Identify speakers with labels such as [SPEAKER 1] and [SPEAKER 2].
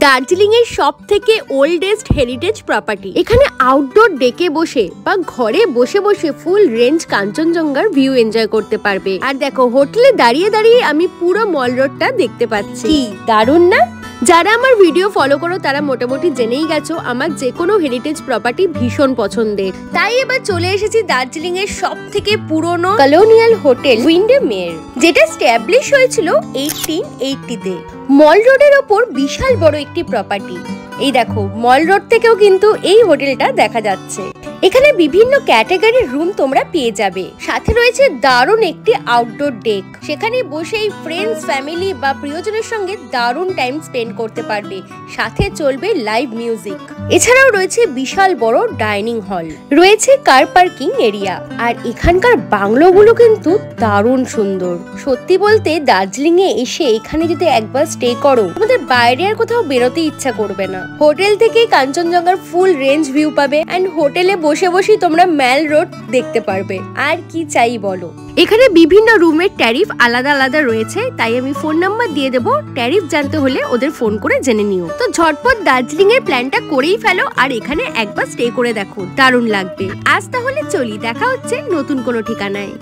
[SPEAKER 1] দার্জিলিং এর সবথেকে oldest heritage property. এখানে আউটডোর ডেকে বসে বা ঘরে বসে বসে ফুল রেঞ্জ কাঞ্চনজঙ্ঘার ভিউ এনজয় করতে পারবে। আর দেখো, হোটেলে দাঁড়িয়ে দাঁড়িয়ে আমি পুরো মল রোডটা দেখতে পাচ্ছি। কি দারুণ না? যারা আমার ভিডিও ফলো করো তারা মোটামুটি জেনেই গেছো আমার যে কোনো হেরিটেজ প্রপার্টি ভীষণ পছন্দের। তাই এবার চলে এসেছি দার্জিলিং এর সবথেকে পুরনো কলোনিয়াল হোটেল উইন্ডমের, যেটা স্ট্যাবলিশ হয়েছিল 1880-তে। মল রোডের ওপর বিশাল বড় একটি প্রপার্টি। এই দেখো, মল রোড থেকেও কিন্তু এই হোটেলটা দেখা যাচ্ছে। এখানে বিভিন্ন ক্যাটাগরির রুম তোমরা পেয়ে যাবে, সাথে রয়েছে দারুণ একটি আউটডোর ডেক। সেখানে বসেই ফ্রেন্ডস, ফ্যামিলি বা প্রিয়জনের সঙ্গে দারুণ টাইম স্পেন্ড করতে পারবে। সাথে চলবে লাইভ মিউজিক। এছাড়াও রয়েছে বিশাল বড় ডাইনিং হল, রয়েছে কার পার্কিং এরিয়া। আর এখানকার বাংলোগুলো কিন্তু দারুণ সুন্দর। সত্যি বলতে দার্জিলিং এ এসে এখানে যদি একবার স্টে করো, তোমাদের বাইরে আর কোথাও বেরোতে ইচ্ছা করবে না। হোটেল থেকেই কাঞ্চনজঙ্ঘার ফুল রেঞ্জ ভিউ পাবে, এন্ড হোটেলে বসে বসে তোমরা ম্যাল রোড দেখতে পারবে। আর কি চাই বলো? এখানে বিভিন্ন রুমের ট্যারিফ আলাদা আলাদা রয়েছে, তাই আমি ফোন নাম্বার দিয়ে দেবো। ট্যারিফ জানতে হলে ওদের ফোন করে জেনে নিও। তো ঝটপট দার্জিলিং এর প্ল্যানটা করেই ফেলো, আর এখানে একবার স্টে করে দেখো, দারুণ লাগবে। আজ তাহলে চলি, দেখা হচ্ছে নতুন কোনো ঠিকানায়।